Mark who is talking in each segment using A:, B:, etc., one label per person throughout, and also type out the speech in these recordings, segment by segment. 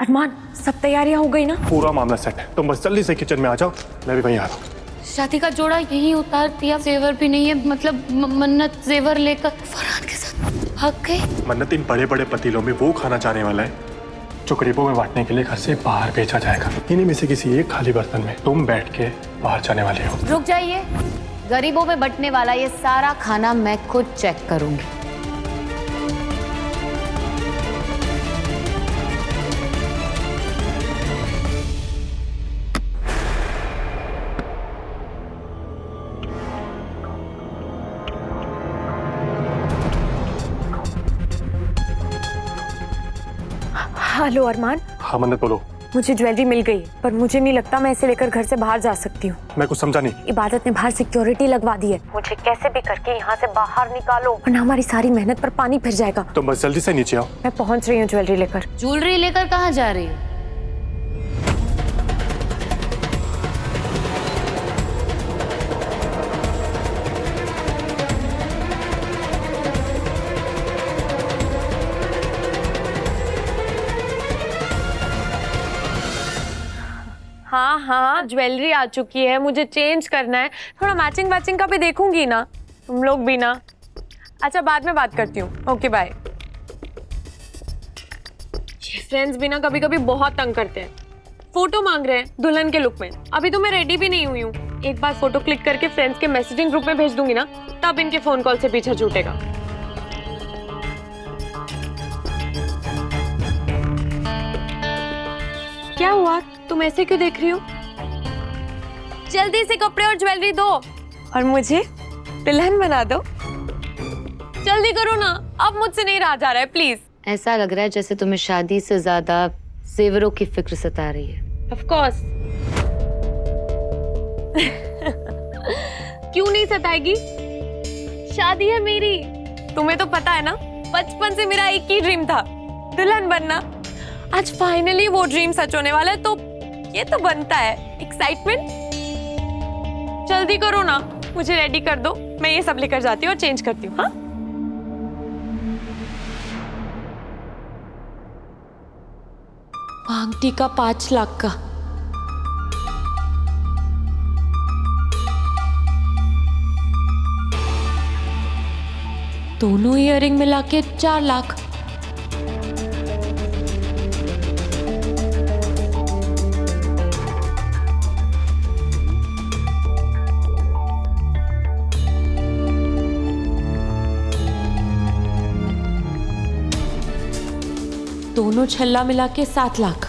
A: अरमान, सब तैयारियां हो गई ना?
B: पूरा मामला सेट है, तुम बस जल्दी से किचन में आ जाओ, मैं भी वहीं आ रहा हूँ।
C: शादी का जोड़ा यही उतार दिया, जेवर भी नहीं है, मतलब मन्नत जेवर लेकर फरहान के साथ भाग गए।
B: मन्नत इन बड़े बड़े पतीलों में वो खाना चाहने वाला है जो गरीबों में बांटने के लिए घर से बाहर भेजा जाएगा। इन्हीं में से किसी एक खाली बर्तन में तुम बैठ के बाहर जाने वाले हो।
C: रुक जाइए, गरीबों में बंटने वाला ये सारा खाना मैं खुद चेक करूंगी।
A: हेलो अरमान।
B: हाँ मन्नत बोलो।
A: मुझे ज्वेलरी मिल गई, पर मुझे नहीं लगता मैं इसे लेकर घर से बाहर जा सकती हूँ।
B: मैं कुछ समझा नहीं।
A: इबादत ने बाहर सिक्योरिटी लगवा दी है, मुझे कैसे भी करके यहाँ से बाहर निकालो वरना हमारी सारी मेहनत पर पानी फिर जाएगा।
B: तुम बस जल्दी से नीचे आओ।
A: मैं पहुँच रही हूँ ज्वेलरी लेकर।
C: ज्वेलरी लेकर कहाँ जा रही हो?
A: हाँ हाँ, ज्वेलरी आ चुकी है, मुझे चेंज करना है, थोड़ा मैचिंग मैचिंग का भी देखूंगी ना, तुम लोग भी ना। अच्छा, बाद में बात करती हूँ, ओके बाय। ये फ्रेंड्स भी ना कभी कभी बहुत तंग करते हैं। फोटो मांग रहे हैं दुल्हन के लुक में, अभी तो मैं रेडी भी नहीं हुई हूँ। एक बार फोटो क्लिक करके फ्रेंड्स के मैसेजिंग ग्रुप में भेज दूंगी ना, तब इनके फोन कॉल से पीछा छूटेगा। क्या हुआ, तुम ऐसे क्यों देख रही हो? जल्दी से कपड़े और ज्वेलरी दो और मुझे दुल्हन बना दो। जल्दी करो ना, अब मुझसे नहीं रहा जा रहा है, प्लीज।
C: ऐसा लग रहा है जैसे तुम्हें शादी से ज्यादा जेवरों की फिक्र सता रही है।
A: Of course. क्यों नहीं सताएगी? शादी है मेरी, तुम्हें तो पता है ना, बचपन से मेरा एक ही ड्रीम था, दुल्हन बनना। आज फाइनली वो ड्रीम सच होने वाला है, तो ये तो बनता है एक्साइटमेंट। जल्दी करो ना, मुझे रेडी कर दो, मैं ये सब लेकर जाती हूँ और चेंज करती हूँ। हाँ, आंटी का 5 लाख का। दोनों ईयरिंग मिला के 4 लाख। दोनों छल्ला मिला के 7 लाख।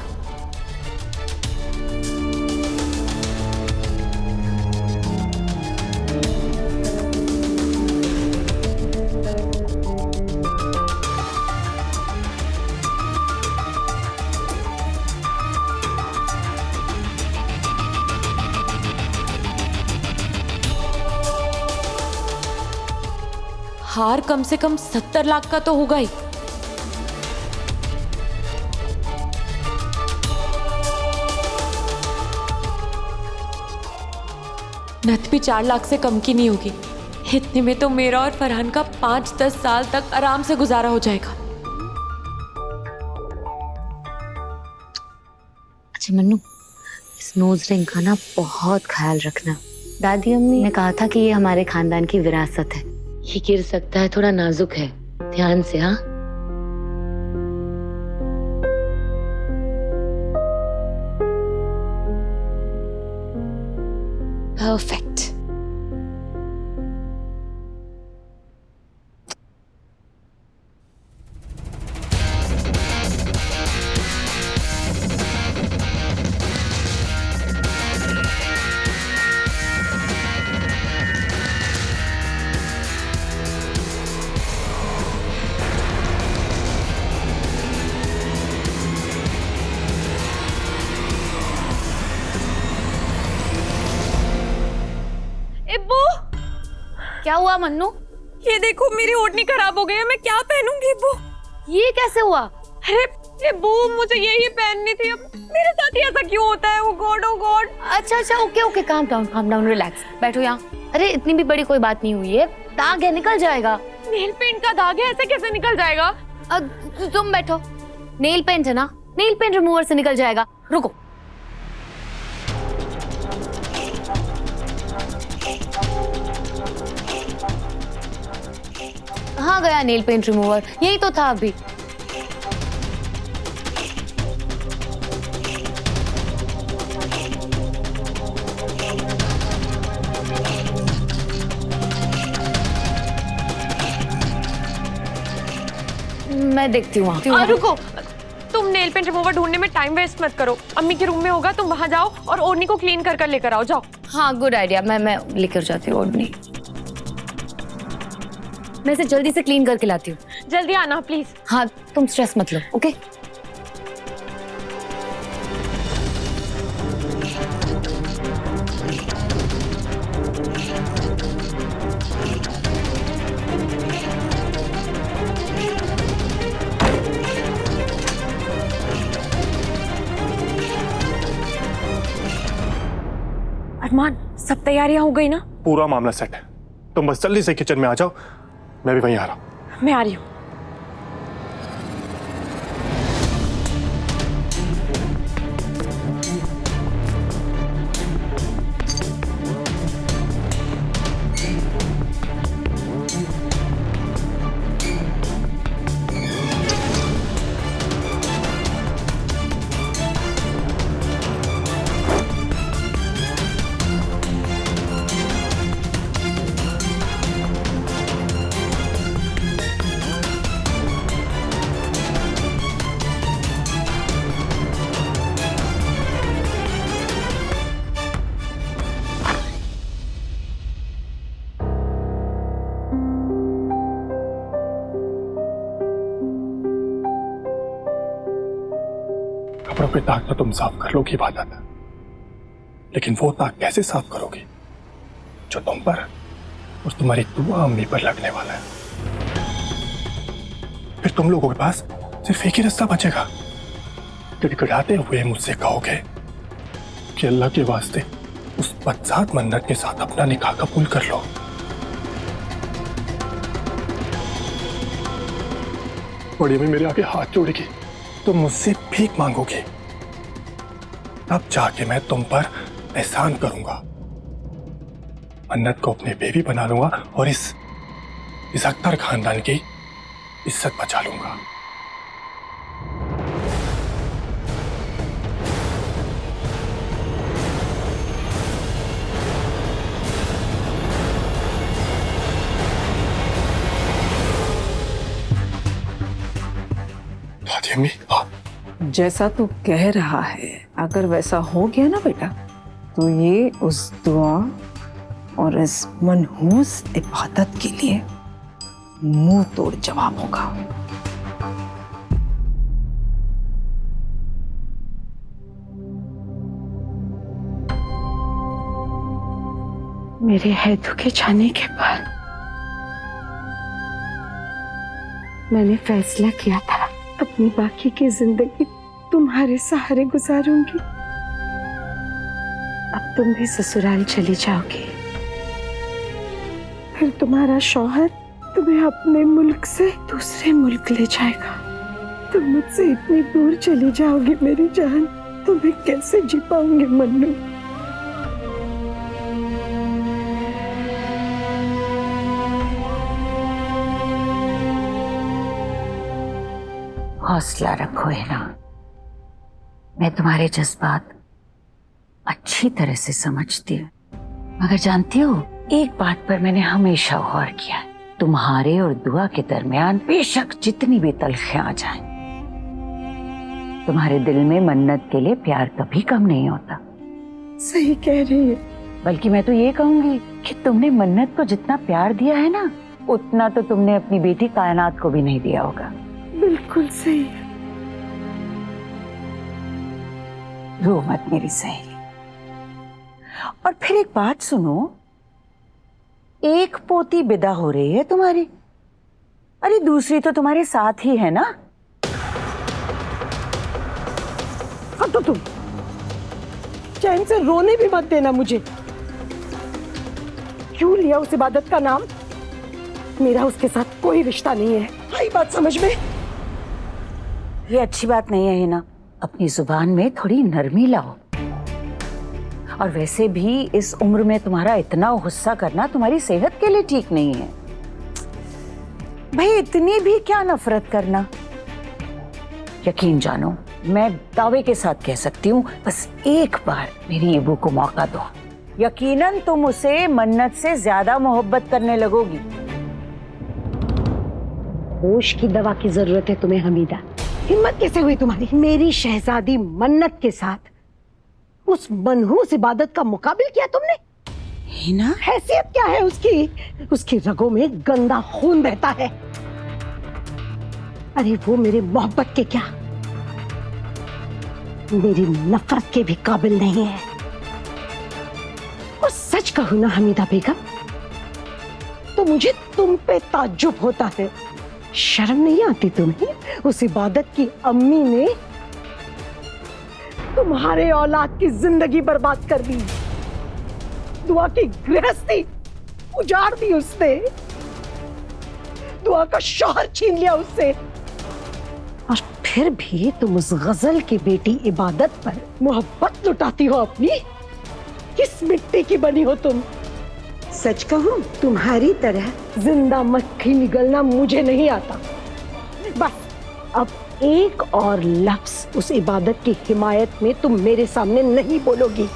A: हार कम से कम 70 लाख का तो होगा ही। नथ भी 4 लाख से कम की नहीं होगी। इतने में तो मेरा और फरहान का 5-10 साल तक आराम से गुजारा हो जाएगा।
C: अच्छा मन्नू, इस नोज रिंग का ना बहुत ख्याल रखना। दादी अम्मी ने कहा था कि ये हमारे खानदान की विरासत है, ये गिर सकता है, थोड़ा नाजुक है, ध्यान से। हाँ,
A: परफेक्ट। इब्बू,
C: क्या हुआ मन्नू?
A: ये देखो मेरी ओढ़नी खराब हो गई है, मैं क्या पहनूंगी इब्बू?
C: ये कैसे हुआ?
A: अरे इब्बू, मुझे यही पहननी थी, अब मेरे साथ ही ऐसा क्यों होता है? ओ गॉड, ओ गॉड।
C: अच्छा अच्छा, okay okay, calm down, relax, बैठो यहाँ। अरे इतनी भी बड़ी कोई बात नहीं हुई है, दाग है, निकल जाएगा।
A: नेल पेंट का दाग है, ऐसे कैसे निकल जाएगा?
C: तुम बैठो, नेल पेंट है ना, नेल पेंट रिमूवर से निकल जाएगा। रुको। कहाँ गया नेल पेंट रिमूवर? यही तो था अभी। मैं देखती हूँ वहाँ।
A: रुको, तुम नेल पेंट रिमूवर ढूंढने में टाइम वेस्ट मत करो। अम्मी के रूम में होगा, तुम वहां जाओ और ओढ़नी को क्लीन कर कर लेकर आओ। जाओ।
C: हाँ, गुड आइडिया। मैं लेकर जाती हूँ ओढ़नी। मैं इसे जल्दी से क्लीन करके लाती हूँ।
A: जल्दी आना प्लीज।
C: हाँ, तुम स्ट्रेस मत लो, ओके?
A: अरमान, सब तैयारियां हो गई ना?
B: पूरा मामला सेट है, तुम बस जल्दी से किचन में आ जाओ, मैं भी वहीं आ रहा हूँ।
A: मैं आ रही हूँ।
B: कपड़ों पे दाग तो तुम साफ कर लोगी बात आता, लेकिन वो दाग कैसे साफ करोगी जो तुम पर और तुम्हारी दुआ अम्मी पर लगने वाला है? फिर तुम लोगों के पास सिर्फ एक ही रास्ता बचेगा। गिड़गिड़ाते हुए मुझसे कहोगे कि अल्लाह के वास्ते उस बदजात मन्नत के साथ अपना निकाह कबूल कर लो। बड़ी अम्मी मेरे आगे हाथ जोड़ेगी, तुम मुझसे भीख मांगोगे, तब जाके मैं तुम पर एहसान करूंगा। मन्नत को अपनी बेबी बना लूंगा और इस अख्तर खानदान की इज्जत बचा लूंगा। दादी अम्मी, हाँ।
D: जैसा तू कह रहा है, अगर वैसा हो गया ना बेटा, तो ये उस दुआ और इस मनहूस इबादत के लिए मुंह तोड़ जवाब होगा। मेरे हैदू के जाने के बाद मैंने फैसला किया था अपनी बाकी की जिंदगी तुम्हारे सहारे गुजारूंगी। अब तुम भी ससुराल चली जाओगी, फिर तुम्हारा शौहर तुम्हें अपने मुल्क से दूसरे मुल्क ले जाएगा। तुम मुझसे इतनी दूर चली जाओगी मेरी जान, तुम्हें कैसे जी पाऊंगी मन्नू।
E: हौसला रखो हिना, मैं तुम्हारे जज्बात अच्छी तरह से समझती हूँ, मगर जानती हो एक बात पर मैंने हमेशा गौर किया है, तुम्हारे और दुआ के दरमियान बेशक जितनी भी तलखियां आ जाएं, तुम्हारे दिल में मन्नत के लिए प्यार कभी कम नहीं होता।
D: सही कह रही है।
E: बल्कि मैं तो ये कहूंगी कि तुमने मन्नत को जितना प्यार दिया है ना, उतना तो तुमने अपनी बेटी कायनात को भी नहीं दिया होगा।
D: बिल्कुल सही है।
E: रो मत मेरी सहेली। और फिर एक बात सुनो, एक पोती विदा हो रही है तुम्हारी, अरे दूसरी तो तुम्हारे साथ ही है ना।
D: अब तो तुम चैन से रोने भी मत देना मुझे। क्यों लिया उस इबादत का नाम? मेरा उसके साथ कोई रिश्ता नहीं है, आई बात समझ में?
E: ये अच्छी बात नहीं है हिना, अपनी जुबान में थोड़ी नरमी लाओ। और वैसे भी इस उम्र में तुम्हारा इतना गुस्सा करना तुम्हारी सेहत के लिए ठीक नहीं है। भाई इतनी भी क्या नफरत करना। यकीन जानो, मैं दावे के साथ कह सकती हूँ, बस एक बार मेरी इबू को मौका दो, यकीनन तुम उसे मन्नत से ज्यादा मोहब्बत करने लगोगी।
F: होश की दवा की जरूरत है तुम्हें हमीदा। हिम्मत कैसे हुई तुम्हारी मेरी शहजादी मन्नत के साथ उस मनहूस इबादत का मुकाबिल किया तुमने?
E: हिना,
F: हैसियत क्या है उसकी? उसकी रगों में गंदा खून बहता है। अरे वो मेरे मोहब्बत के क्या, मेरी नफरत के भी काबिल नहीं है। और सच कहूं ना हमीदा बेगम, तो मुझे तुम पे ताज्जुब होता है। शर्म नहीं आती तुम्हें? उस इबादत की अम्मी ने तुम्हारे औलाद की जिंदगी बर्बाद कर दी, दुआ की गृहस्थी उजाड़ दी उसने, दुआ का शौहर छीन लिया उससे, और फिर भी तुम उस गजल की बेटी इबादत पर मोहब्बत लुटाती हो अपनी। किस मिट्टी की बनी हो तुम? सच कहूं, तुम्हारी तरह जिंदा मक्खी निगलना मुझे नहीं आता। बस अब एक और लफ्ज उस इबादत की हिमायत में तुम मेरे सामने नहीं बोलोगी।